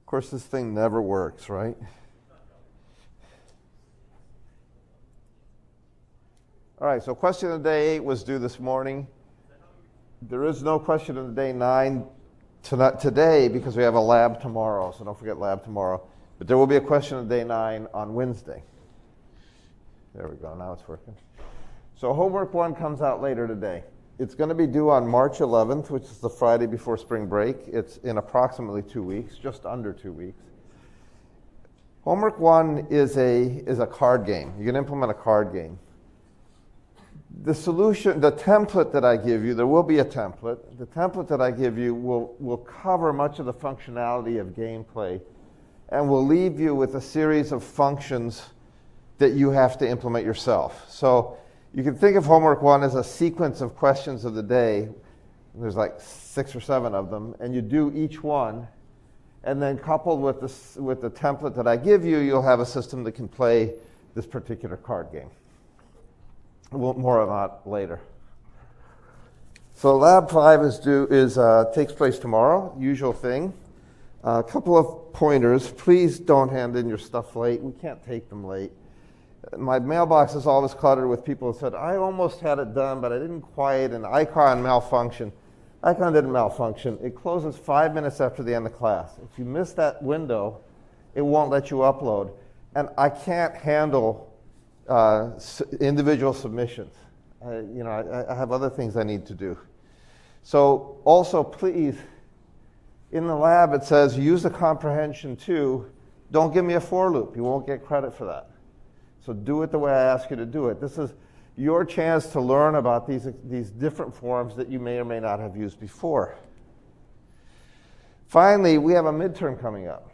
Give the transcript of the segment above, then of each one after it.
course, this thing never works, right? All right, so question of day 8 was due this morning. There is no question of day 9 today because we have a lab tomorrow, so don't forget lab tomorrow. But there will be a question of day 9 on Wednesday. There we go, now it's working. So homework 1 comes out later today. It's going to be due on March 11th, which is the Friday before spring break. It's in approximately 2 weeks, just under 2 weeks. Homework 1 is a card game. You can implement a card game. The solution, the template that I give you, there will be a template. The template that I give you will cover much of the functionality of gameplay and will leave you with a series of functions that you have to implement yourself. So you can think of homework 1 as a sequence of questions of the day. There's like 6 or 7 of them, and you do each one, and then coupled with the template that I give you, you'll have a system that can play this particular card game. More on that later. So lab 5 takes place tomorrow, usual thing. A couple of pointers. Please don't hand in your stuff late. We can't take them late. My mailbox is always cluttered with people who said, I almost had it done, but I didn't quite, and Icon malfunction. Icon didn't malfunction. It closes 5 minutes after the end of class. If you miss that window, it won't let you upload. And I can't handle individual submissions. I have other things I need to do. So also, please, in the lab it says use the comprehension 2. Don't give me a for loop. You won't get credit for that. So do it the way I ask you to do it. This is your chance to learn about these different forms that you may or may not have used before. Finally, we have a midterm coming up.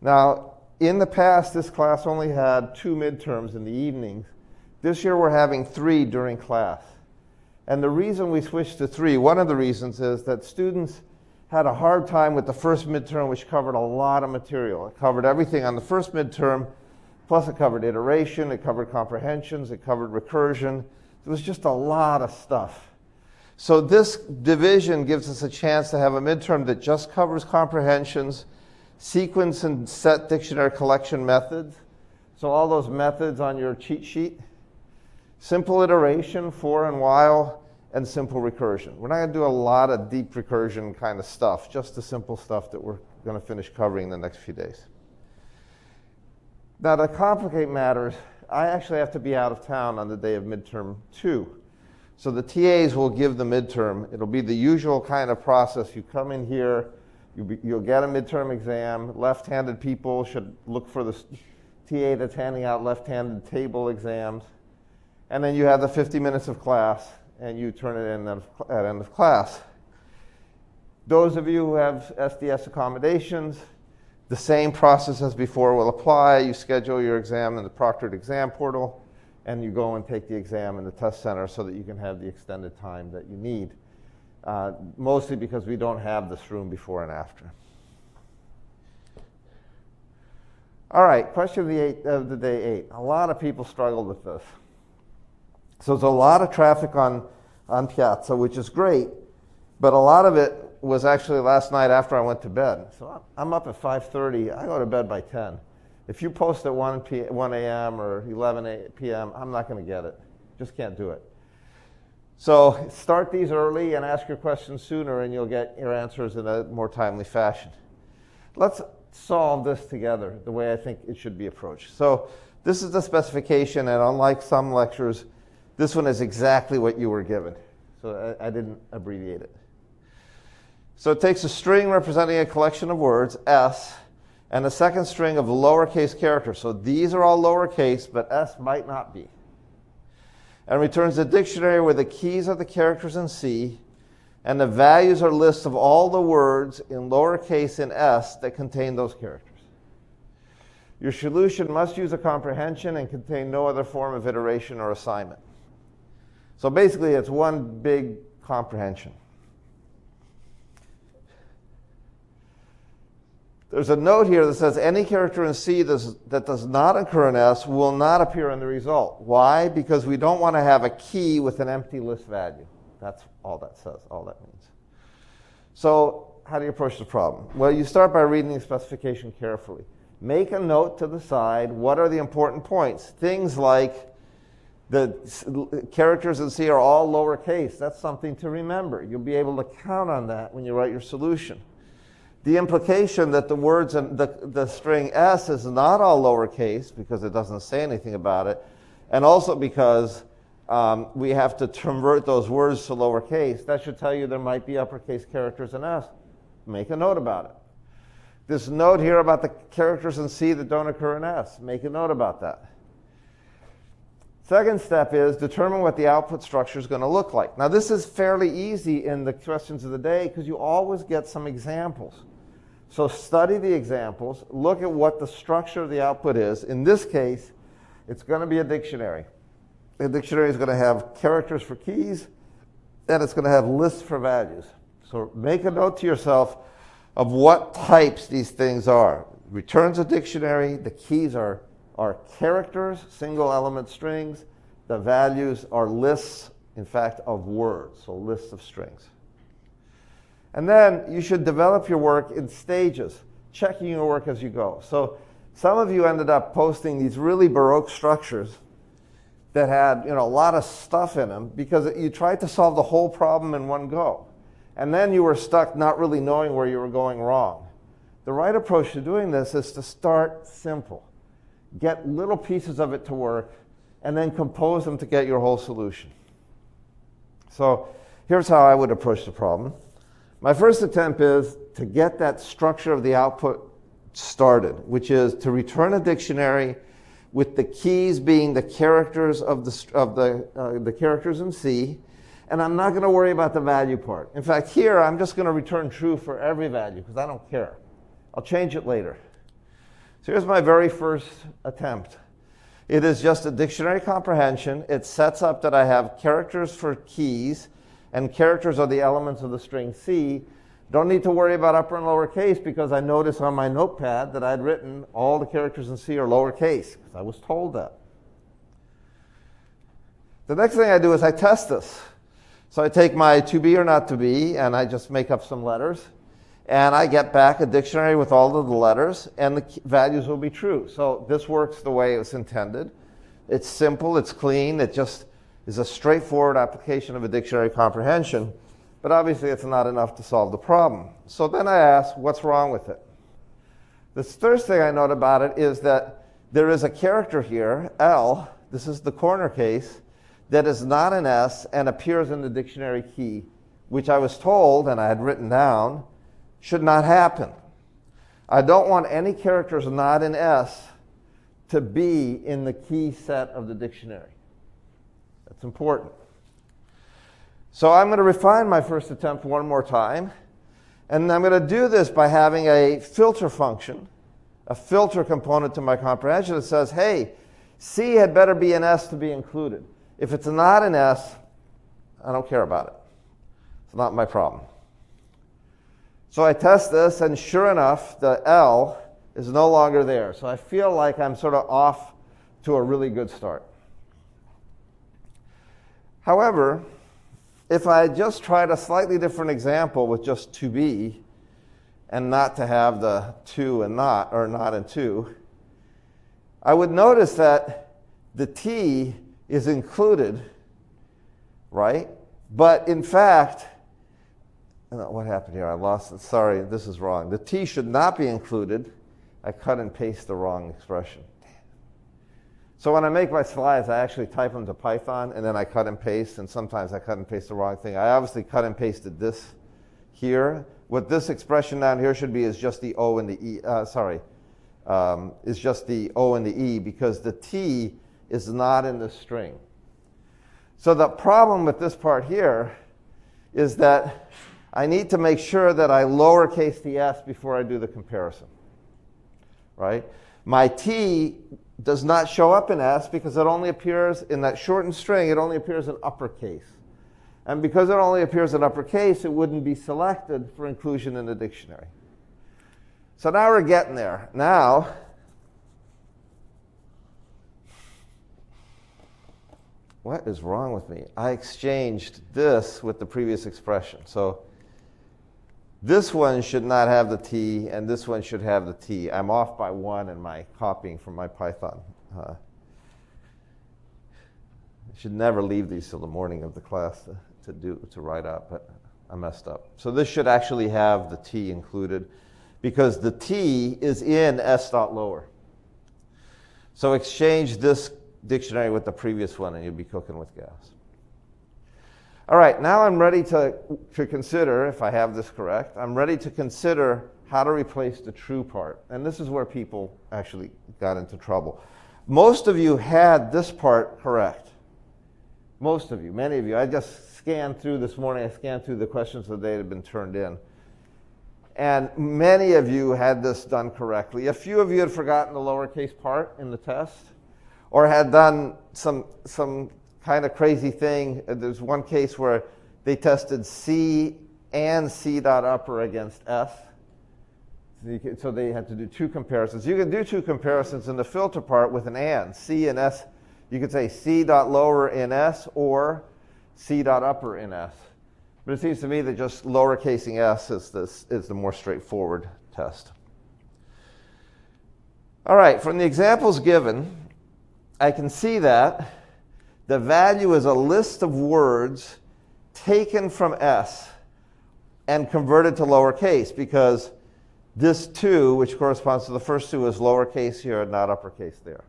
Now, in the past, this class only had 2 midterms in the evenings. This year, we're having 3 during class. And the reason we switched to 3, one of the reasons is that students had a hard time with the first midterm, which covered a lot of material. It covered everything on the first midterm, plus it covered iteration, it covered comprehensions, it covered recursion. There was just a lot of stuff. So this division gives us a chance to have a midterm that just covers comprehensions, sequence and set dictionary collection methods. So all those methods on your cheat sheet. Simple iteration, for and while, and simple recursion. We're not going to do a lot of deep recursion kind of stuff, just the simple stuff that we're going to finish covering in the next few days. Now, to complicate matters, I actually have to be out of town on the day of midterm 2. So the TAs will give the midterm. It'll be the usual kind of process. You come in here, you'll get a midterm exam. Left-handed people should look for the TA that's handing out left-handed table exams. And then you have the 50 minutes of class, and you turn it in at end of class. Those of you who have SDS accommodations, the same process as before will apply. You schedule your exam in the proctored exam portal, and you go and take the exam in the test center so that you can have the extended time that you need. Mostly because we don't have this room before and after. All right, question of the day 8. A lot of people struggled with this. So there's a lot of traffic on Piazza, which is great, but a lot of it was actually last night after I went to bed. So I'm up at 5:30. I go to bed by 10. If you post at 1 a.m. or 11 p.m., I'm not going to get it. Just can't do it. So start these early and ask your questions sooner, and you'll get your answers in a more timely fashion. Let's solve this together the way I think it should be approached. So this is the specification, and unlike some lectures, this one is exactly what you were given. So I didn't abbreviate it. So it takes a string representing a collection of words, S, and a second string of lowercase characters. So these are all lowercase, but S might not be. And returns a dictionary where the keys are the characters in C, and the values are lists of all the words in lowercase in S that contain those characters. Your solution must use a comprehension and contain no other form of iteration or assignment. So basically, it's one big comprehension. There's a note here that says any character in C that does not occur in S will not appear in the result. Why? Because we don't want to have a key with an empty list value. That's all that says, all that means. So how do you approach the problem? Well, you start by reading the specification carefully. Make a note to the side, what are the important points? Things like the characters in C are all lowercase. That's something to remember. You'll be able to count on that when you write your solution. The implication that the words in the string S is not all lowercase because it doesn't say anything about it, and also because we have to convert those words to lowercase. That should tell you there might be uppercase characters in S. Make a note about it. This note here about the characters in C that don't occur in S. Make a note about that. Second step is determine what the output structure is going to look like. Now this is fairly easy in the questions of the day because you always get some examples. So study the examples, look at what the structure of the output is. In this case, it's going to be a dictionary. The dictionary is going to have characters for keys, and it's going to have lists for values. So make a note to yourself of what types these things are. Returns a dictionary, the keys are characters, single element strings. The values are lists, in fact, of words, so lists of strings. And then you should develop your work in stages, checking your work as you go. So some of you ended up posting these really Baroque structures that had a lot of stuff in them because you tried to solve the whole problem in one go. And then you were stuck not really knowing where you were going wrong. The right approach to doing this is to start simple. Get little pieces of it to work, and then compose them to get your whole solution. So here's how I would approach the problem. My first attempt is to get that structure of the output started, which is to return a dictionary with the keys being the characters of the characters in C, and I'm not going to worry about the value part. In fact, here I'm just going to return true for every value because I don't care. I'll change it later. So here's my very first attempt. It is just a dictionary comprehension. It sets up that I have characters for keys, and characters are the elements of the string C. Don't need to worry about upper and lower case because I noticed on my notepad that I'd written all the characters in C are lowercase because I was told that. The next thing I do is I test this. So I take my to be or not to be and I just make up some letters and I get back a dictionary with all of the letters and the values will be true. So this works the way it was intended. It's simple, it's clean, it just is a straightforward application of a dictionary comprehension, but obviously it's not enough to solve the problem. So then I ask, what's wrong with it? The first thing I note about it is that there is a character here, L, this is the corner case, that is not an S and appears in the dictionary key, which I was told, and I had written down, should not happen. I don't want any characters not in S to be in the key set of the dictionary. That's important. So I'm going to refine my first attempt one more time. And I'm going to do this by having a filter function, a filter component to my comprehension that says, hey, C had better be an S to be included. If it's not an S, I don't care about it. It's not my problem. So I test this, and sure enough, the L is no longer there. So I feel like I'm sort of off to a really good start. However, if I just tried a slightly different example with just to be and not to have the to and not, or not and to, I would notice that the T is included, right? But in fact, what happened here? I lost it. Sorry, this is wrong. The T should not be included. I cut and paste the wrong expression. So when I make my slides, I actually type them to Python, and then I cut and paste, and sometimes I cut and paste the wrong thing. I obviously cut and pasted this here. What this expression down here should be is just the O and the E, is just the O and the E, because the T is not in the string. So the problem with this part here is that I need to make sure that I lowercase the S before I do the comparison, right? My T does not show up in S because it only appears in that shortened string, it only appears in uppercase. And because it only appears in uppercase, it wouldn't be selected for inclusion in the dictionary. So now we're getting there. Now, what is wrong with me? I exchanged this with the previous expression. So This one should not have the T, and this one should have the T. I'm off by 1 in my copying from my Python. I should never leave these till the morning of the class to write up, but I messed up. So this should actually have the T included because the T is in S dot lower. So exchange this dictionary with the previous one and you'll be cooking with gas. All right, now I'm ready to consider, if I have this correct, I'm ready to consider how to replace the true part. And this is where people actually got into trouble. Most of you had this part correct. Most of you, many of you. I just scanned through this morning, I scanned through the questions of the day that had been turned in. And many of you had this done correctly. A few of you had forgotten the lowercase part in the test or had done some kind of crazy thing. There's one case where they tested C and C dot upper against S. So they had to do 2 comparisons. You can do 2 comparisons in the filter part with an and. C and S, you could say C dot lower in S or C dot upper in S. But it seems to me that just lowercasing s is the more straightforward test. All right, from the examples given, I can see that the value is a list of words taken from S and converted to lowercase because this 2, which corresponds to the first 2, is lowercase here and not uppercase there.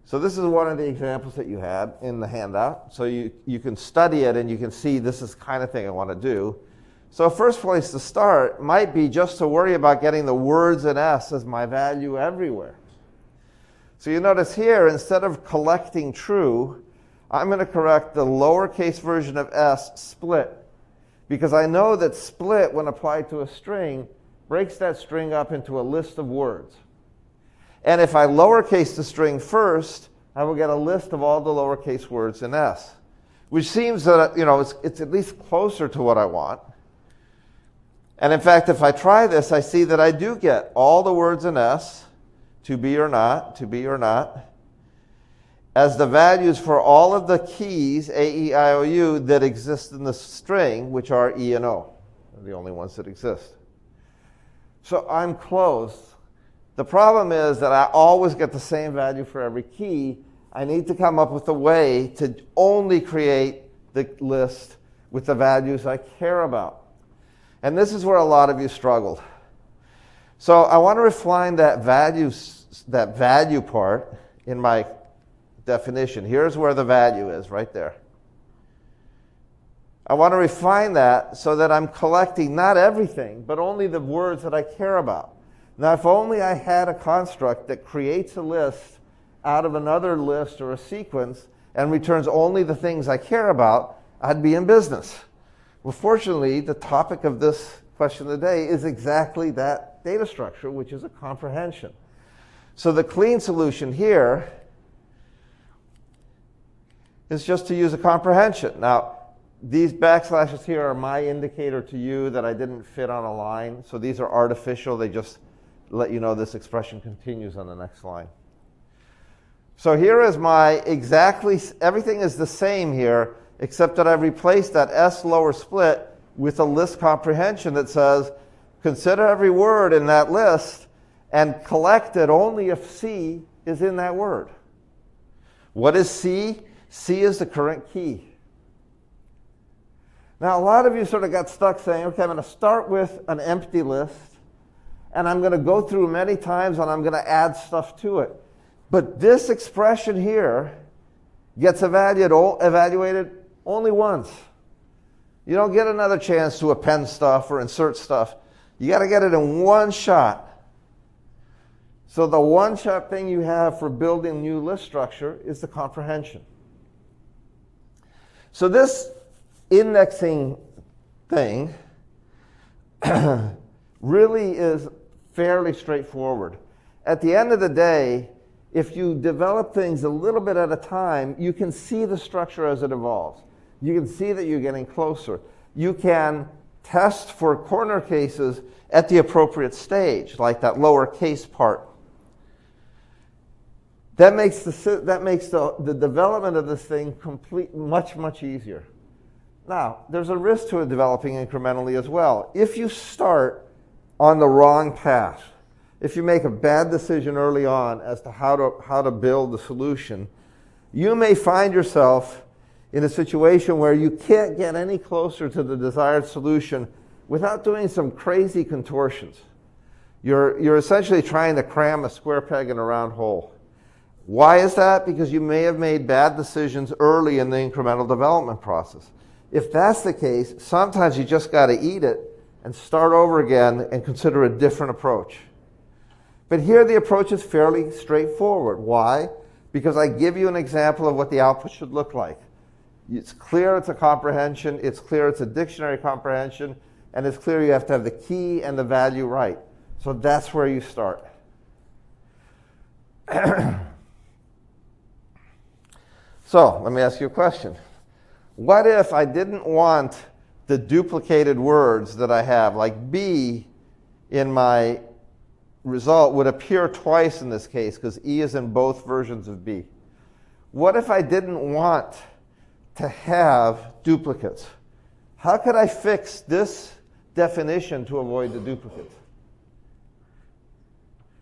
So this is one of the examples that you had in the handout. So you can study it and you can see this is the kind of thing I want to do. So first place to start might be just to worry about getting the words in S as my value everywhere. So you notice here, instead of collecting true, I'm going to correct the lowercase version of S, split. Because I know that split, when applied to a string, breaks that string up into a list of words. And if I lowercase the string first, I will get a list of all the lowercase words in S, which seems that it's at least closer to what I want. And in fact, if I try this, I see that I do get all the words in S, to be or not, as the values for all of the keys, A, E, I, O, U, that exist in the string, which are E and O. They're the only ones that exist. So I'm close. The problem is that I always get the same value for every key. I need to come up with a way to only create the list with the values I care about. And this is where a lot of you struggled. So I want to refine that value part in my definition. Here's where the value is, right there. I want to refine that so that I'm collecting not everything, but only the words that I care about. Now, if only I had a construct that creates a list out of another list or a sequence and returns only the things I care about, I'd be in business. Well, fortunately, the topic of this question of the day is exactly that data structure, which is a comprehension. So the clean solution here is just to use a comprehension. Now, these backslashes here are my indicator to you that I didn't fit on a line. So these are artificial. They just let you know this expression continues on the next line. So here is my everything is the same here, except that I've replaced that S lower split with a list comprehension that says, consider every word in that list and collect it only if C is in that word. What is C? C is the current key. Now, a lot of you sort of got stuck saying, okay, I'm going to start with an empty list, and I'm going to go through many times, and I'm going to add stuff to it. But this expression here gets evaluated only once. You don't get another chance to append stuff or insert stuff. You got to get it in one shot. So the one-shot thing you have for building new list structure is the comprehension. So this indexing thing really is fairly straightforward. At the end of the day, if you develop things a little bit at a time, you can see the structure as it evolves. You can see that you're getting closer. You can test for corner cases at the appropriate stage, like that lower case part. That makes the development of this thing much easier. Now, there's a risk to it developing incrementally as well. If you start on the wrong path, if you make a bad decision early on as to how to build the solution, you may find yourself in a situation where you can't get any closer to the desired solution without doing some crazy contortions. You're essentially trying to cram a square peg in a round hole. Why is that? Because you may have made bad decisions early in the incremental development process. If that's the case, sometimes you just got to eat it and start over again and consider a different approach. But here the approach is fairly straightforward. Why? Because I give you an example of what the output should look like. It's clear it's a comprehension, it's clear it's a dictionary comprehension, and it's clear you have to have the key and the value right. So that's where you start. So let me ask you a question. What if I didn't want the duplicated words that I have, like B in my result would appear twice in this case because E is in both versions of B. What if I didn't want to have duplicates? How could I fix this definition to avoid the duplicates?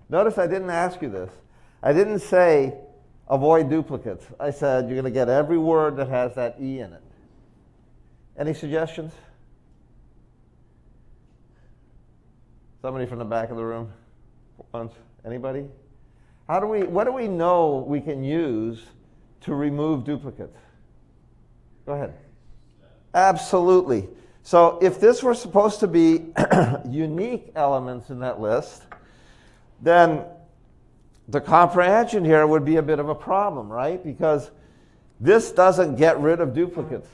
Notice I didn't ask you this. I didn't say avoid duplicates. I said you're going to get every word that has that E in it. Any suggestions? Somebody from the back of the room? Once? Anybody? What do we know we can use to remove duplicates? Go ahead. Absolutely. So if this were supposed to be unique elements in that list, then the comprehension here would be a bit of a problem, right? Because this doesn't get rid of duplicates.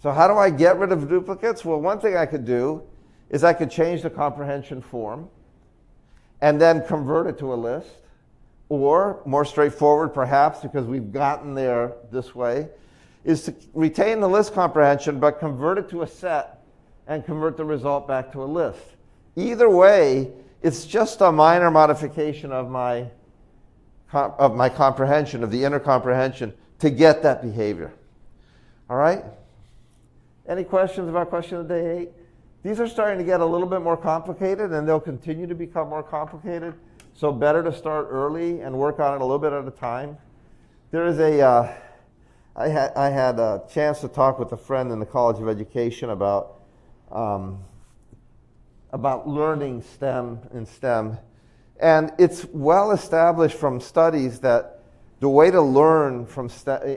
So how do I get rid of duplicates? Well, one thing I could do is I could change the comprehension form and then convert it to a list. Or, more straightforward perhaps, because we've gotten there this way, is to retain the list comprehension but convert it to a set and convert the result back to a list. Either way, it's just a minor modification of my comprehension, of the inner comprehension, to get that behavior. All right? Any questions about question of day 8? These are starting to get a little bit more complicated, and they'll continue to become more complicated. So better to start early and work on it a little bit at a time. There is I had a chance to talk with a friend in the College of Education about learning STEM in STEM. And it's well established from studies that the way to learn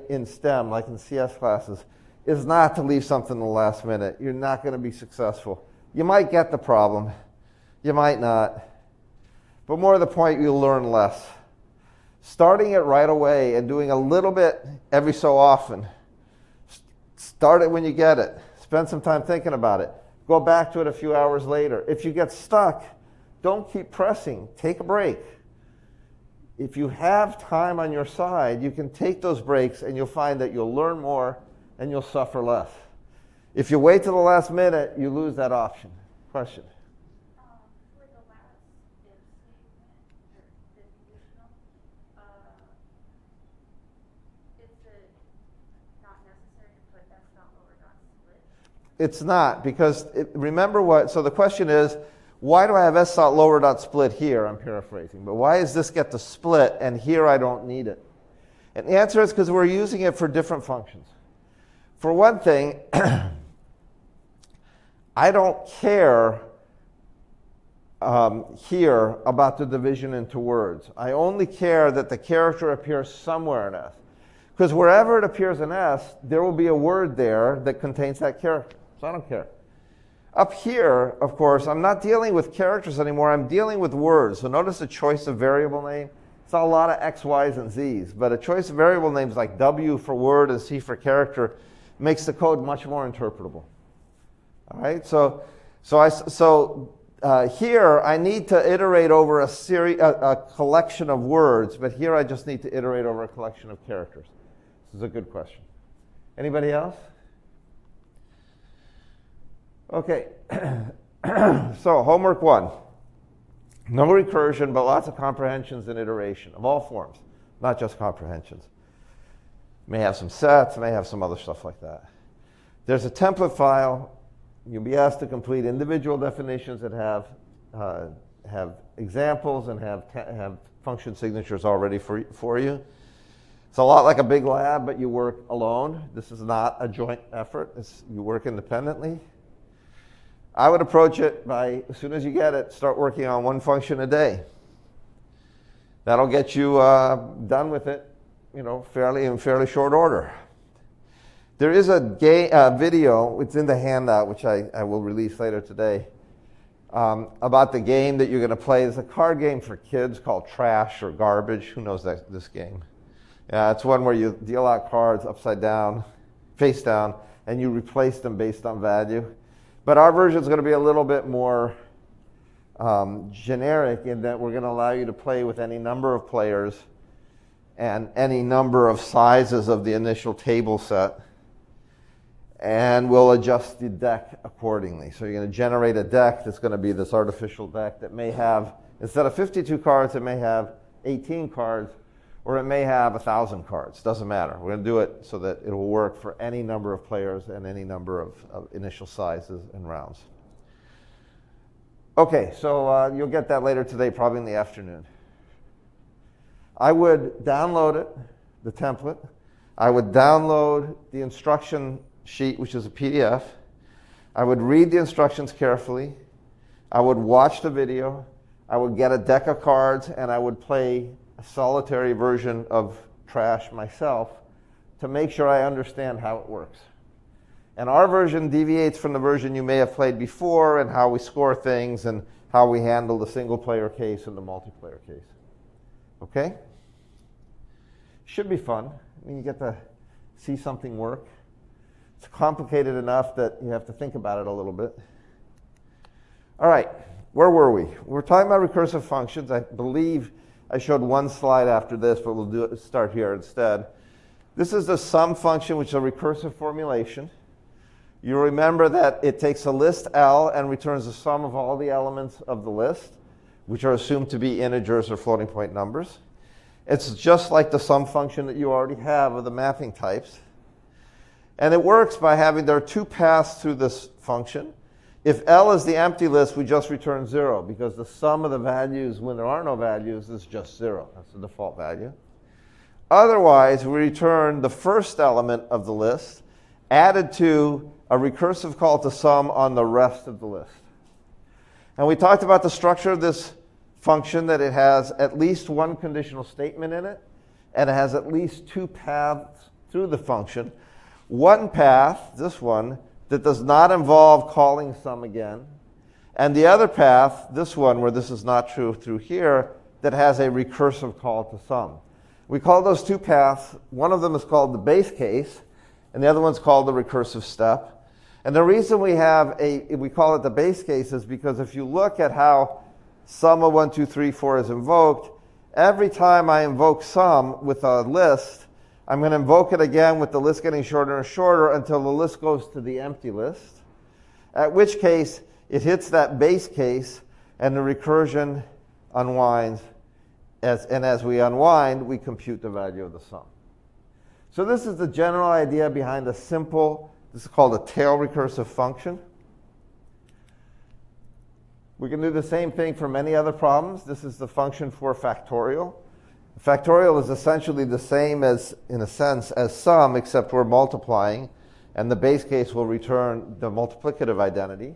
in STEM, like in CS classes, is not to leave something to the last minute. You're not going to be successful. You might get the problem. You might not. But more to the point, you'll learn less. Starting it right away and doing a little bit every so often. Start it when you get it. Spend some time thinking about it. Go back to it a few hours later. If you get stuck, don't keep pressing. Take a break. If you have time on your side, you can take those breaks and you'll find that you'll learn more and you'll suffer less. If you wait till the last minute, you lose that option. Question? For the last if statement, or the conditional, is it not necessary to put S not lower dot split? It's not, because remember what, so the question is, why do I have S dot lower dot split here? I'm paraphrasing, but why does this get the split and here I don't need it? And the answer is because we're using it for different functions. For one thing, I don't care here about the division into words. I only care that the character appears somewhere in S. Because wherever it appears in S, there will be a word there that contains that character. So I don't care. Up here, of course, I'm not dealing with characters anymore. I'm dealing with words. So notice the choice of variable name. It's not a lot of X, Y's, and Z's. But a choice of variable names like W for word and C for character makes the code much more interpretable. All right, so here I need to iterate over a collection of words, but here I just need to iterate over a collection of characters. This is a good question. Anybody else? Okay, so homework 1. No recursion, but lots of comprehensions and iteration of all forms, not just comprehensions. May have some sets, may have some other stuff like that. There's a template file. You'll be asked to complete individual definitions that have examples and have function signatures already for you. It's a lot like a big lab, but you work alone. This is not a joint effort. You work independently. I would approach it by, as soon as you get it, start working on one function a day. That'll get you done with it, in fairly short order. There is a video, it's in the handout, which I will release later today, about the game that you're going to play. It's a card game for kids called Trash or Garbage. Who knows this game? Yeah, it's one where you deal out cards upside down, face down, and you replace them based on value. But our version is going to be a little bit more generic in that we're going to allow you to play with any number of players and any number of sizes of the initial table set. And we'll adjust the deck accordingly. So you're going to generate a deck that's going to be this artificial deck that may have, instead of 52 cards, it may have 18 cards, or it may have 1,000 cards. Doesn't matter. We're going to do it so that it will work for any number of players and any number of initial sizes and rounds. Okay, so you'll get that later today, probably in the afternoon. I would download it, the template. I would download the instruction sheet, which is a PDF. I would read the instructions carefully. I would watch the video. I would get a deck of cards, and I would play a solitary version of Trash myself to make sure I understand how it works. And our version deviates from the version you may have played before, and how we score things and how we handle the single-player case and the multiplayer case. Okay? Should be fun. You get to see something work. It's complicated enough that you have to think about it a little bit. All right, where were we? We're talking about recursive functions. I believe I showed one slide after this, but we'll start here instead. This is the sum function, which is a recursive formulation. You remember that it takes a list L and returns the sum of all the elements of the list, which are assumed to be integers or floating point numbers. It's just like the sum function that you already have of the mapping types. And it works by having, there are two paths through this function. If L is the empty list, we just return 0, because the sum of the values when there are no values is just 0. That's the default value. Otherwise, we return the first element of the list added to a recursive call to sum on the rest of the list. And we talked about the structure of this function, that it has at least one conditional statement in it, and it has at least two paths through the function. One path, this one, that does not involve calling sum again, and the other path, this one, where this is not true through here, that has a recursive call to sum. We call those two paths, one of them is called the base case, and the other one's called the recursive step. And the reason we call it the base case is because if you look at how sum of 1, 2, 3, 4 is invoked, every time I invoke sum with a list, I'm going to invoke it again with the list getting shorter and shorter until the list goes to the empty list, at which case it hits that base case and the recursion unwinds. As we unwind, we compute the value of the sum. So this is the general idea behind a simple, this is called a tail recursive function. We can do the same thing for many other problems. This is the function for factorial. Factorial is essentially the same as, in a sense, as sum, except we're multiplying, and the base case will return the multiplicative identity.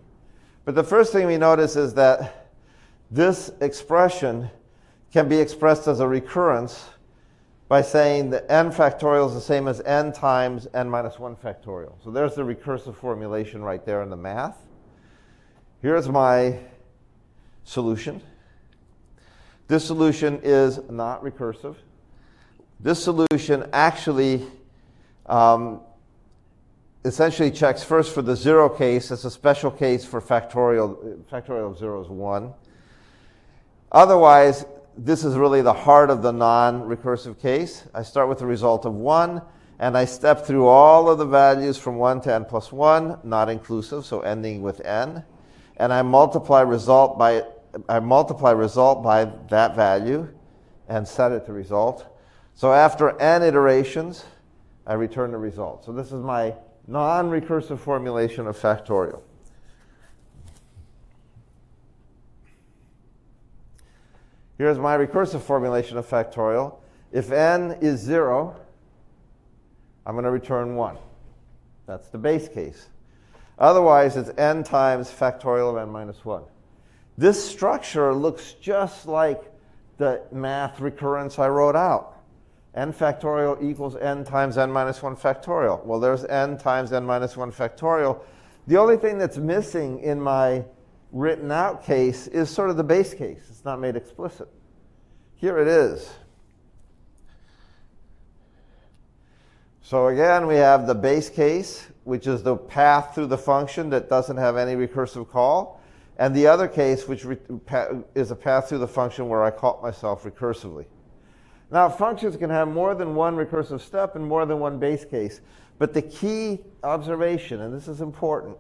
But the first thing we notice is that this expression can be expressed as a recurrence by saying that n factorial is the same as n times n minus 1 factorial. So there's the recursive formulation right there in the math. Here's my solution. This solution is not recursive. This solution actually essentially checks first for the 0 case. It's a special case for factorial. Factorial of 0 is 1. Otherwise, this is really the heart of the non-recursive case. I start with the result of 1, and I step through all of the values from 1 to n plus 1, not inclusive, so ending with n. And I multiply result by that value and set it to result. So after n iterations, I return the result. So this is my non-recursive formulation of factorial. Here's my recursive formulation of factorial. If n is 0, I'm going to return 1. That's the base case. Otherwise, it's n times factorial of n minus 1. This structure looks just like the math recurrence I wrote out. N factorial equals n times n minus 1 factorial. Well, there's n times n minus 1 factorial. The only thing that's missing in my written out case is sort of the base case. It's not made explicit. Here it is. So again, we have the base case, which is the path through the function that doesn't have any recursive call, and the other case, which is a path through the function where I call myself recursively. Now, functions can have more than one recursive step and more than one base case, but the key observation, and this is important,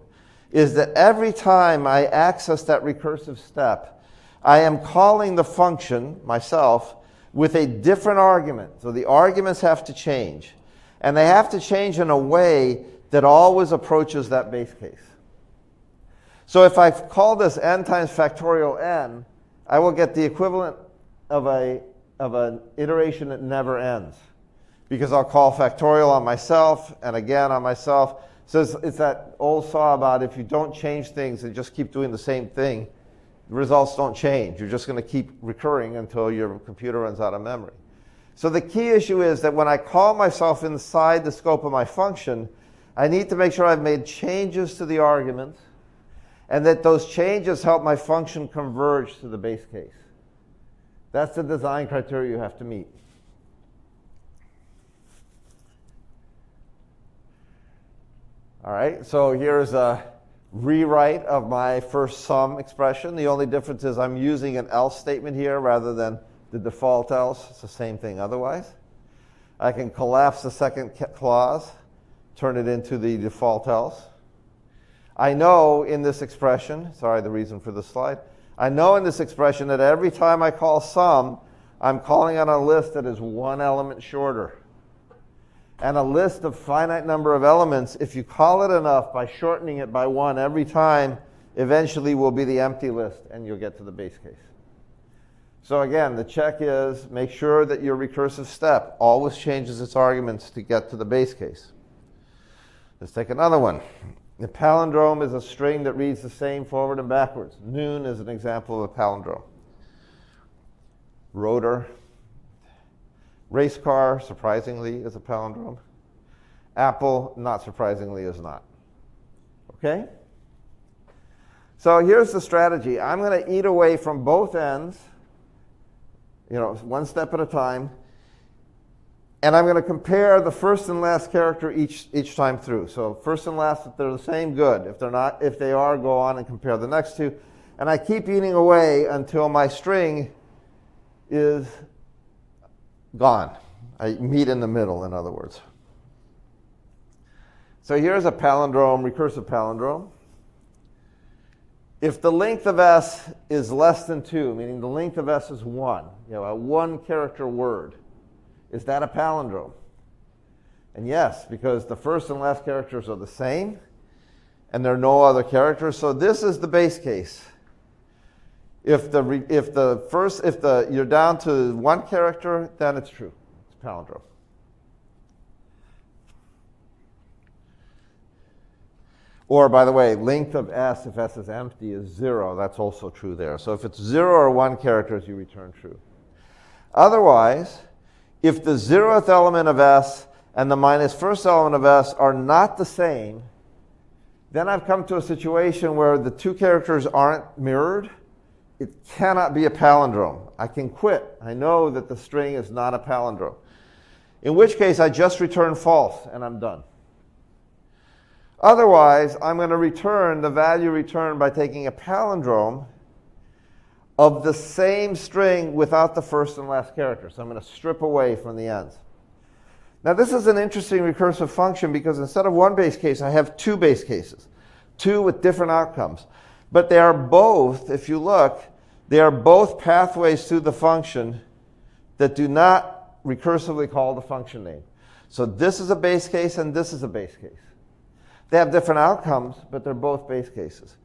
is that every time I access that recursive step, I am calling the function, myself, with a different argument. So the arguments have to change. And they have to change in a way that always approaches that base case. So if I call this n times factorial n, I will get the equivalent of an iteration that never ends. Because I'll call factorial on myself and again on myself. So it's that old saw about if you don't change things and just keep doing the same thing, the results don't change. You're just going to keep recurring until your computer runs out of memory. So the key issue is that when I call myself inside the scope of my function, I need to make sure I've made changes to the arguments and that those changes help my function converge to the base case. That's the design criteria you have to meet. All right, so here's a rewrite of my first sum expression. The only difference is I'm using an else statement here rather than the default else. It's the same thing otherwise. I can collapse the second clause, turn it into the default else. I know in this expression, sorry, the reason for this slide, I know in this expression that every time I call sum, I'm calling on a list that is one element shorter. And a list of finite number of elements, if you call it enough by shortening it by one every time, eventually will be the empty list and you'll get to the base case. So again, the check is make sure that your recursive step always changes its arguments to get to the base case. Let's take another one. The palindrome is a string that reads the same forward and backwards. Noon is an example of a palindrome. Rotor. Race car, surprisingly, is a palindrome. Apple, not surprisingly, is not. Okay? So here's the strategy. I'm going to eat away from both ends, one step at a time, and I'm going to compare the first and last character each time through. So first and last, if they're the same, good. If they're not, if they are, go on and compare the next two. And I keep eating away until my string is gone. I meet in the middle, in other words. So here's a palindrome, recursive palindrome. If the length of S is less than 2, meaning the length of S is 1, a one-character word, is that a palindrome? And yes, because the first and last characters are the same, and there are no other characters. So this is the base case. If you're down to one character, then it's true. It's a palindrome. Or, by the way, length of S, if S is empty, is 0. That's also true there. So if it's 0 or 1 characters, you return true. Otherwise, if the 0th element of S and the minus first element of S are not the same, then I've come to a situation where the two characters aren't mirrored. It cannot be a palindrome. I can quit. I know that the string is not a palindrome. In which case, I just return false, and I'm done. Otherwise, I'm going to return the value returned by taking a palindrome of the same string without the first and last character. So I'm going to strip away from the ends. Now, this is an interesting recursive function because instead of one base case, I have two base cases, two with different outcomes. But they are both, if you look, they are both pathways to the function that do not recursively call the function name. So this is a base case and this is a base case. They have different outcomes, but they're both base cases.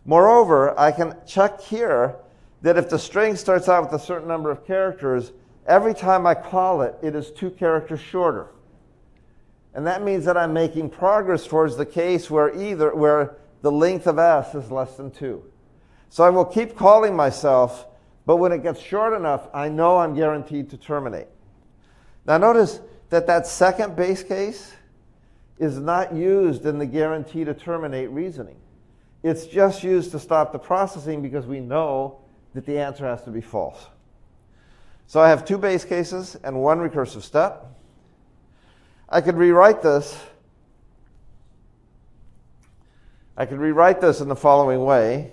Moreover, I can check here that if the string starts out with a certain number of characters, every time I call it, it is 2 characters shorter. And that means that I'm making progress towards the case where the length of s is less than 2. So I will keep calling myself, but when it gets short enough, I know I'm guaranteed to terminate. Now notice that that second base case is not used in the guarantee to terminate reasoning. It's just used to stop the processing because we know that the answer has to be false. So I have 2 base cases and 1 recursive step. I could rewrite this. I could rewrite this in the following way.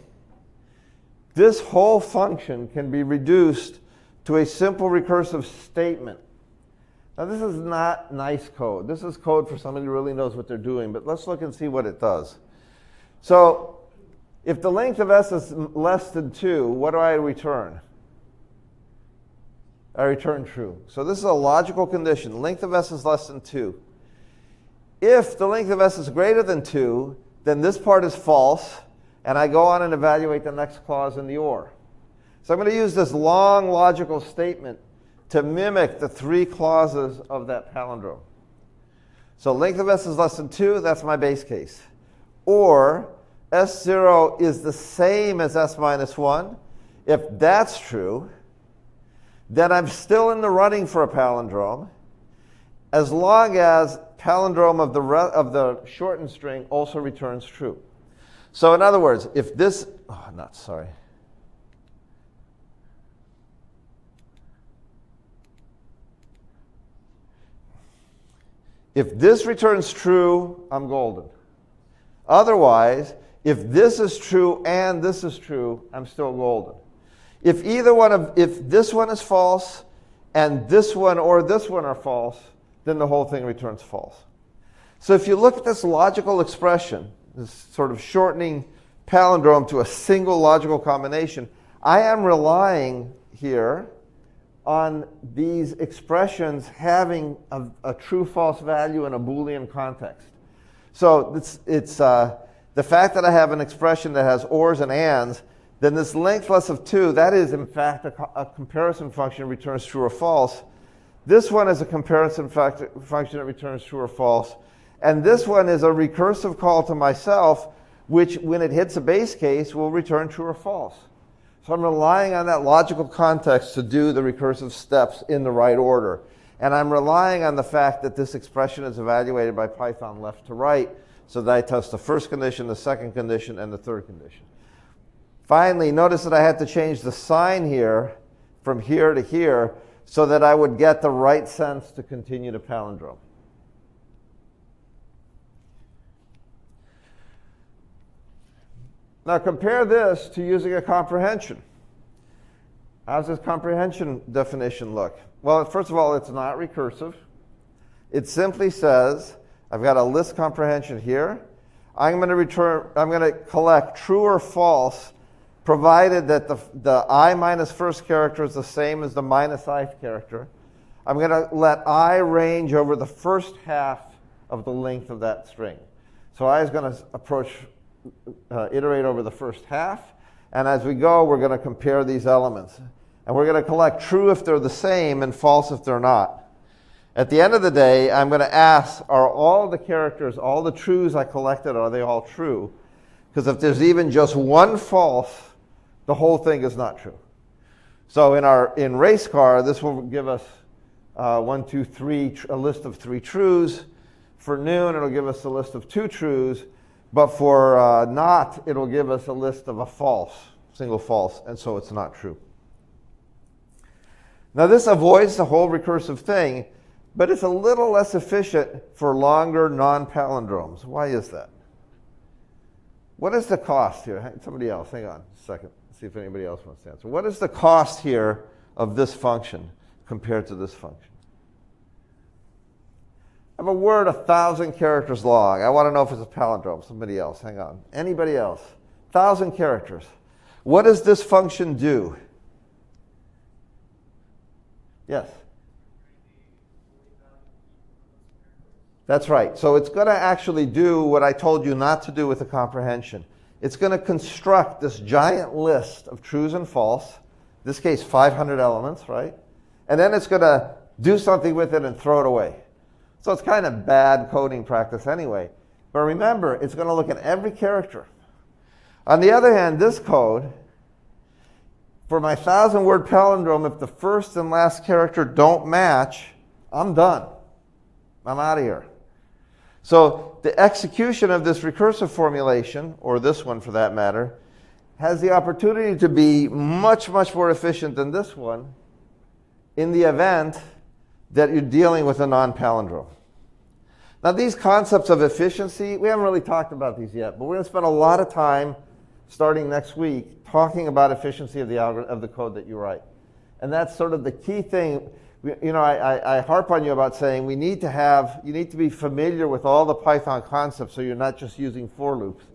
This whole function can be reduced to a simple recursive statement. Now this is not nice code. This is code for somebody who really knows what they're doing, but let's look and see what it does. So if the length of s is less than 2, what do I return? I return true. So this is a logical condition. Length of s is less than 2. If the length of s is greater than 2, then this part is false, and I go on and evaluate the next clause in the OR. So I'm going to use this long logical statement to mimic the 3 clauses of that palindrome. So length of s is less than 2, that's my base case. Or s0 is the same as s minus 1. If that's true, then I'm still in the running for a palindrome, as long as palindrome of the shortened string also returns true. So in other words, if this, if this returns true, I'm golden. Otherwise, if this is true and this is true, I'm still golden. If this one is false and this one or this one are false, then the whole thing returns false. So if you look at this logical expression, this sort of shortening palindrome to a single logical combination, I am relying here on these expressions having a true-false value in a Boolean context. So it's the fact that I have an expression that has ors and ands, then this length less of 2, that is in fact a comparison function that returns true or false. This one is a comparison function that returns true or false. And this one is a recursive call to myself, which when it hits a base case will return true or false. So I'm relying on that logical context to do the recursive steps in the right order. And I'm relying on the fact that this expression is evaluated by Python left to right, so that I test the first condition, the second condition, and the third condition. Finally, notice that I had to change the sign here from here to here so that I would get the right sense to continue to palindrome. Now compare this to using a comprehension. How's this comprehension definition look? Well, first of all, it's not recursive. It simply says, I've got a list comprehension here. I'm going to collect true or false, provided that the I minus first character is the same as the minus ith character. I'm going to let I range over the first half of the length of that string. So I is going to iterate over the first half. And as we go, we're going to compare these elements. And we're going to collect true if they're the same and false if they're not. At the end of the day, I'm going to ask, are all the characters, all the trues I collected, are they all true? Because if there's even just one false, the whole thing is not true. So in race car, this will give us 1, 2, 3, a list of 3 trues. For noon, it'll give us a list of 2 trues. But for not, it'll give us a list of a false, single false, and so it's not true. Now this avoids the whole recursive thing, but it's a little less efficient for longer non-palindromes. Why is that? What is the cost here? Somebody else, hang on a second. See if anybody else wants to answer. What is the cost here of this function compared to this function? I have a word 1,000 characters long. I want to know if it's a palindrome. Somebody else, hang on. Anybody else? 1,000 characters. What does this function do? Yes? That's right. So it's going to actually do what I told you not to do with the comprehension. It's going to construct this giant list of trues and false, in this case 500 elements, right? And then it's going to do something with it and throw it away. So it's kind of bad coding practice anyway. But remember, it's going to look at every character. On the other hand, this code, for my 1,000-word palindrome, if the first and last character don't match, I'm done. I'm out of here. So the execution of this recursive formulation, or this one for that matter, has the opportunity to be much, much more efficient than this one in the event that you're dealing with a non-palindrome. Now, these concepts of efficiency, we haven't really talked about these yet, but we're going to spend a lot of time starting next week talking about efficiency of the algorithm, of the code that you write. And that's sort of the key thing. You know, I harp on you about saying you need to be familiar with all the Python concepts so you're not just using for loops.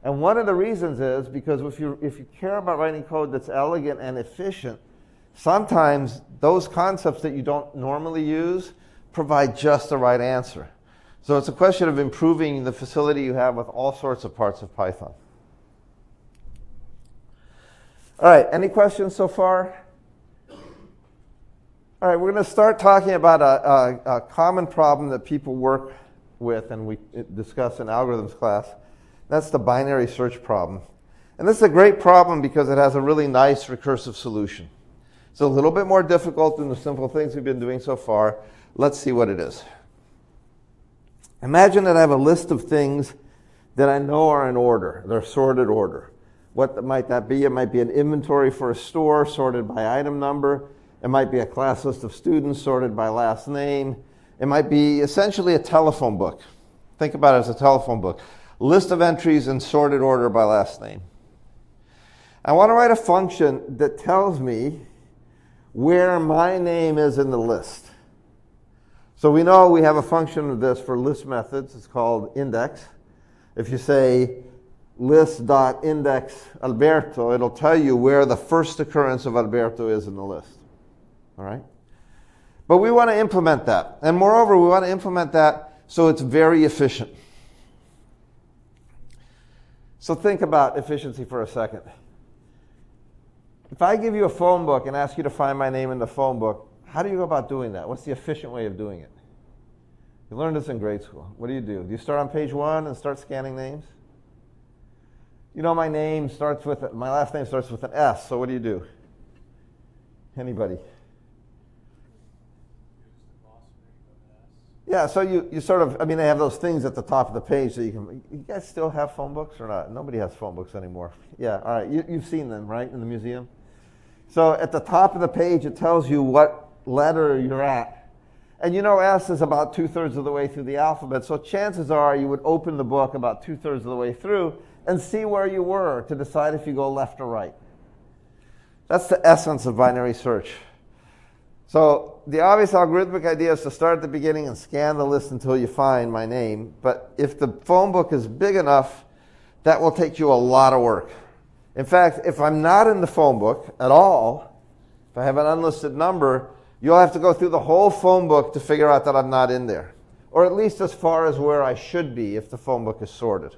And one of the reasons is because if you care about writing code that's elegant and efficient, sometimes those concepts that you don't normally use provide just the right answer. So it's a question of improving the facility you have with all sorts of parts of Python. All right, any questions so far? All right, we're going to start talking about a common problem that people work with and we discuss in algorithms class. That's the binary search problem. And this is a great problem because it has a really nice recursive solution. It's a little bit more difficult than the simple things we've been doing so far. Let's see what it is. Imagine that I have a list of things that I know are in order. They're sorted order. What might that be? It might be an inventory for a store sorted by item number. It might be a class list of students sorted by last name. It might be essentially a telephone book. Think about it as a telephone book. List of entries in sorted order by last name. I want to write a function that tells me where my name is in the list. So we know we have a function of this for list methods. It's called index. If you say list.index Alberto, it'll tell you where the first occurrence of Alberto is in the list. All right? But we want to implement that. And moreover, we want to implement that so it's very efficient. So think about efficiency for a second. If I give you a phone book and ask you to find my name in the phone book, how do you go about doing that? What's the efficient way of doing it? You learned this in grade school. What do? Do you start on page 1 and start scanning names? You know my name starts with, my last name starts with an S, so what do? Anybody? Yeah, so you sort of, I mean, they have those things at the top of the page that you guys still have phone books or not? Nobody has phone books anymore. Yeah, all right, you've seen them, right, in the museum? So at the top of the page, it tells you what letter you're at. And you know S is about 2/3 of the way through the alphabet, so chances are you would open the book about 2/3 of the way through and see where you were to decide if you go left or right. That's the essence of binary search. So the obvious algorithmic idea is to start at the beginning and scan the list until you find my name. But if the phone book is big enough, that will take you a lot of work. In fact, if I'm not in the phone book at all, if I have an unlisted number, you'll have to go through the whole phone book to figure out that I'm not in there. Or at least as far as where I should be if the phone book is sorted.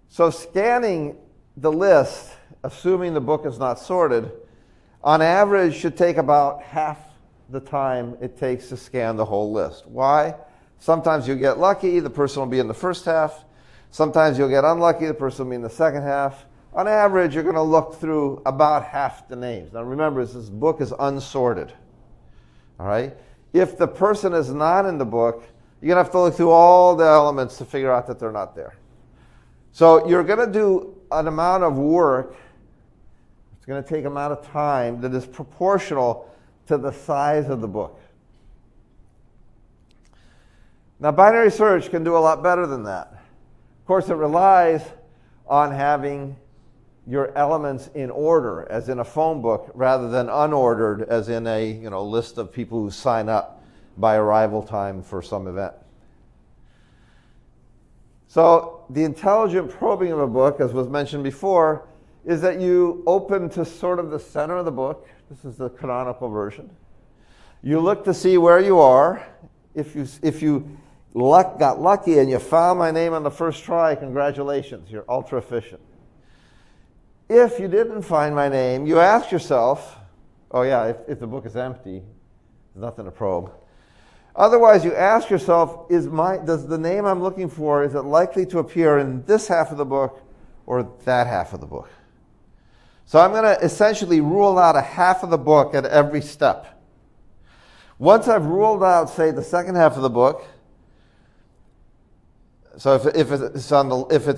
So scanning the list, assuming the book is not sorted, on average should take about half the time it takes to scan the whole list. Why? Sometimes you'll get lucky, the person will be in the first half. Sometimes you'll get unlucky, the person will be in the second half. On average, you're going to look through about half the names. Now remember, this book is unsorted. All right? If the person is not in the book, you're going to have to look through all the elements to figure out that they're not there. So you're going to do an amount of work, it's going to take an amount of time that is proportional to the size of the book. Now, binary search can do a lot better than that. Of course, it relies on having your elements in order, as in a phone book, rather than unordered, as in a list of people who sign up by arrival time for some event. So the intelligent probing of a book, as was mentioned before, is that you open to sort of the center of the book. This is the canonical version. You look to see where you are If you got lucky and you found my name on the first try, congratulations, you're ultra efficient. If you didn't find my name, you ask yourself, oh yeah, if the book is empty, there's nothing to probe. Otherwise, you ask yourself, does the name I'm looking for, is it likely to appear in this half of the book or that half of the book? So I'm going to essentially rule out a half of the book at every step. Once I've ruled out, say, the second half of the book, so if it's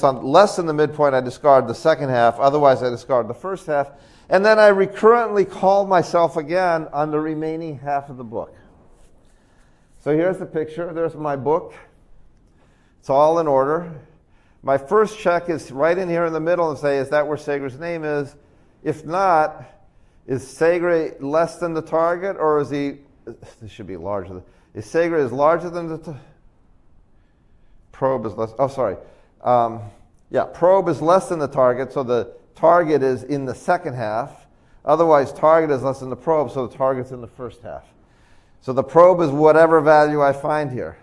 on less than the midpoint, I discard the second half. Otherwise, I discard the first half. And then I recurrently call myself again on the remaining half of the book. So here's the picture. There's my book. It's all in order. My first check is right in here in the middle and say, is that where Segre's name is? If not, is Segre less than the target, or is he, this should be larger. Is Segre larger than the probe is less, probe is less than the target, so the target is in the second half. Otherwise, target is less than the probe, so the target's in the first half. So the probe is whatever value I find here.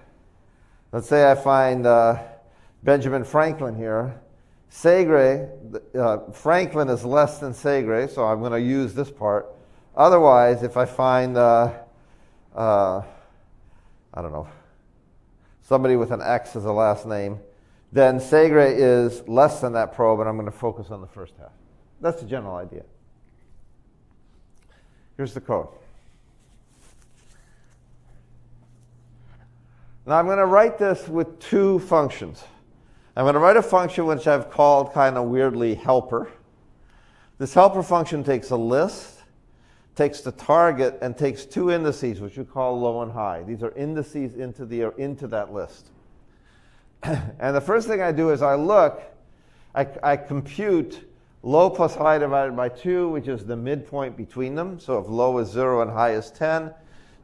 Let's say I find Benjamin Franklin here. Segre, Franklin is less than Segre, so I'm going to use this part. Otherwise, if I find, I don't know, somebody with an X as a last name, then Segre is less than that probe, and I'm going to focus on the first half. That's the general idea. Here's the code. Now I'm going to write this with two functions. I'm going to write a function which I've called kind of weirdly helper. This helper function takes a list, takes the target, and takes two indices, which we call low and high. These are indices into that list. And the first thing I do is I compute low plus high divided by 2, which is the midpoint between them. So if low is 0 and high is 10,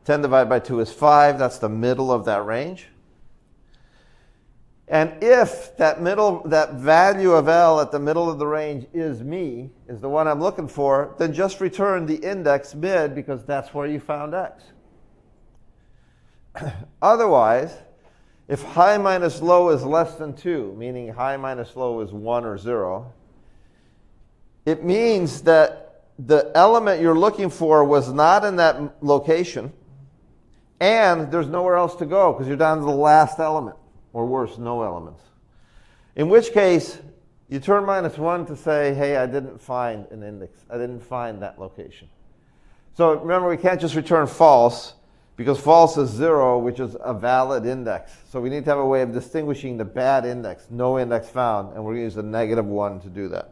10 divided by 2 is 5. That's the middle of that range. And if that value of L at the middle of the range is me, is the one I'm looking for, then just return the index mid, because that's where you found X. Otherwise, if high minus low is less than 2, meaning high minus low is 1 or 0, it means that the element you're looking for was not in that location, and there's nowhere else to go because you're down to the last element, or worse, no elements. In which case, you turn -1 to say, hey, I didn't find an index. I didn't find that location. So remember, we can't just return false, because false is 0, which is a valid index. So we need to have a way of distinguishing the bad index, no index found, and we're going to use a -1 to do that.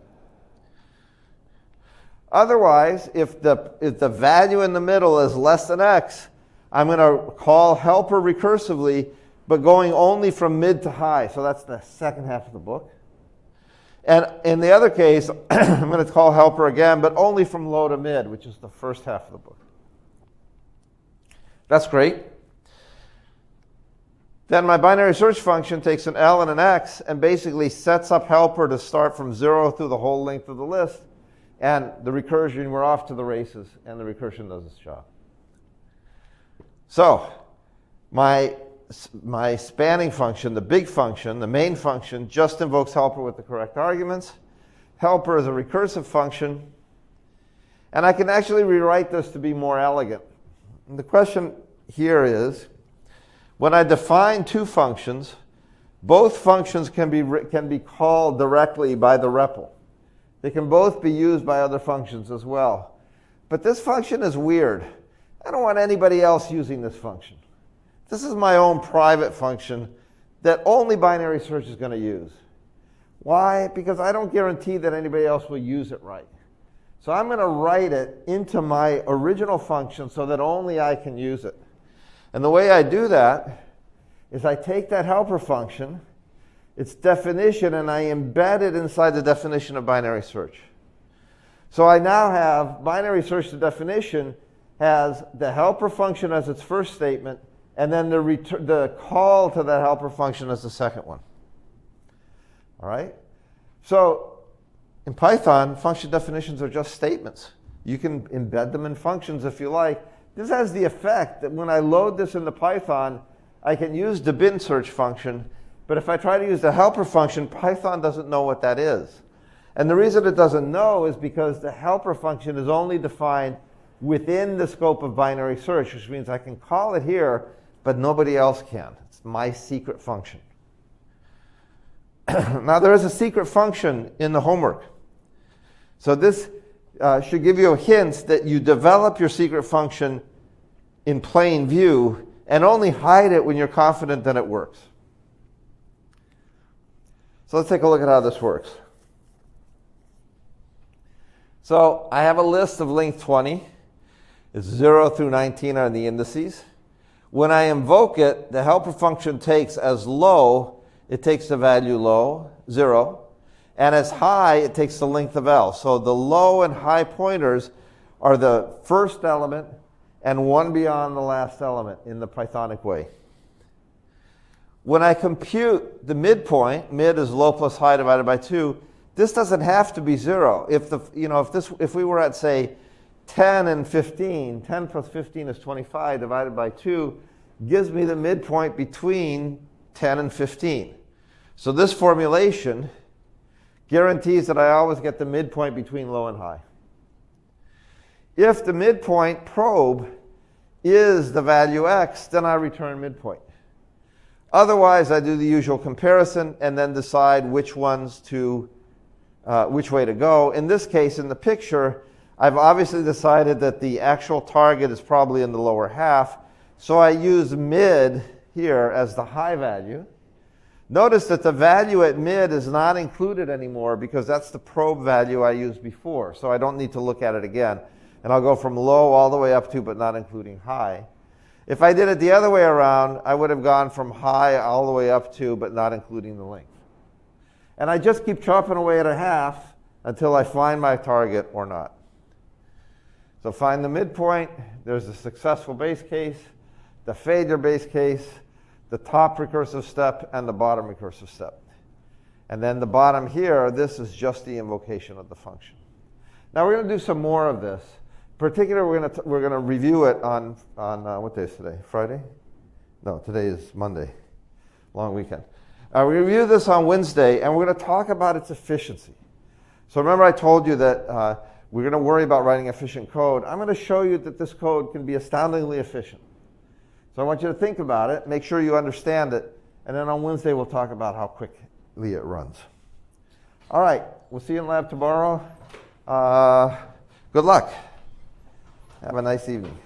Otherwise, if the value in the middle is less than X, I'm going to call helper recursively, but going only from mid to high. So that's the second half of the book. And in the other case, I'm going to call helper again, but only from low to mid, which is the first half of the book. That's great. Then my binary search function takes an L and an X and basically sets up helper to start from 0 through the whole length of the list. And the recursion, we're off to the races, and the recursion does its job. So my spanning function, the big function, the main function, just invokes helper with the correct arguments. Helper is a recursive function. And I can actually rewrite this to be more elegant. And the question here is, when I define two functions, both functions can be called directly by the REPL. They can both be used by other functions as well. But this function is weird. I don't want anybody else using this function. This is my own private function that only binary search is going to use. Why? Because I don't guarantee that anybody else will use it right. So I'm going to write it into my original function so that only I can use it. And the way I do that is I take that helper function, its definition, and I embed it inside the definition of binary search. So I now have binary search, the definition has the helper function as its first statement, and then the call to that helper function as the second one. All right? So in Python, function definitions are just statements. You can embed them in functions if you like. This has the effect that when I load this into Python, I can use the bin search function, but if I try to use the helper function, Python doesn't know what that is. And the reason it doesn't know is because the helper function is only defined within the scope of binary search, which means I can call it here, but nobody else can. It's my secret function. Now, there is a secret function in the homework. So this should give you a hint that you develop your secret function in plain view and only hide it when you're confident that it works. So let's take a look at how this works. So I have a list of length 20. It's 0 through 19 are the indices. When I invoke it, the helper function takes as low, it takes the value low, 0. And as high, it takes the length of L. So the low and high pointers are the first element and one beyond the last element in the Pythonic way. When I compute the midpoint, mid is low plus high divided by 2, this doesn't have to be 0. If we were at, say, 10 and 15, 10 plus 15 is 25 divided by 2 gives me the midpoint between 10 and 15. So this formulation guarantees that I always get the midpoint between low and high. If the midpoint probe is the value x, then I return midpoint. Otherwise, I do the usual comparison and then decide which way to go. In this case, in the picture, I've obviously decided that the actual target is probably in the lower half, so I use mid here as the high value. Notice that the value at mid is not included anymore because that's the probe value I used before, so I don't need to look at it again. And I'll go from low all the way up to, but not including high. If I did it the other way around, I would have gone from high all the way up to, but not including the length. And I just keep chopping away at a half until I find my target or not. So find the midpoint. There's the successful base case, the failure base case, the top recursive step, and the bottom recursive step. And then the bottom here, this is just the invocation of the function. Now we're going to do some more of this. In particular, we're going to review it on what day is today? Friday? No, today is Monday. Long weekend. We're going to review this on Wednesday, and we're going to talk about its efficiency. So remember I told you that we're going to worry about writing efficient code. I'm going to show you that this code can be astoundingly efficient. So I want you to think about it, make sure you understand it, and then on Wednesday we'll talk about how quickly it runs. All right, we'll see you in lab tomorrow. Good luck. Have a nice evening.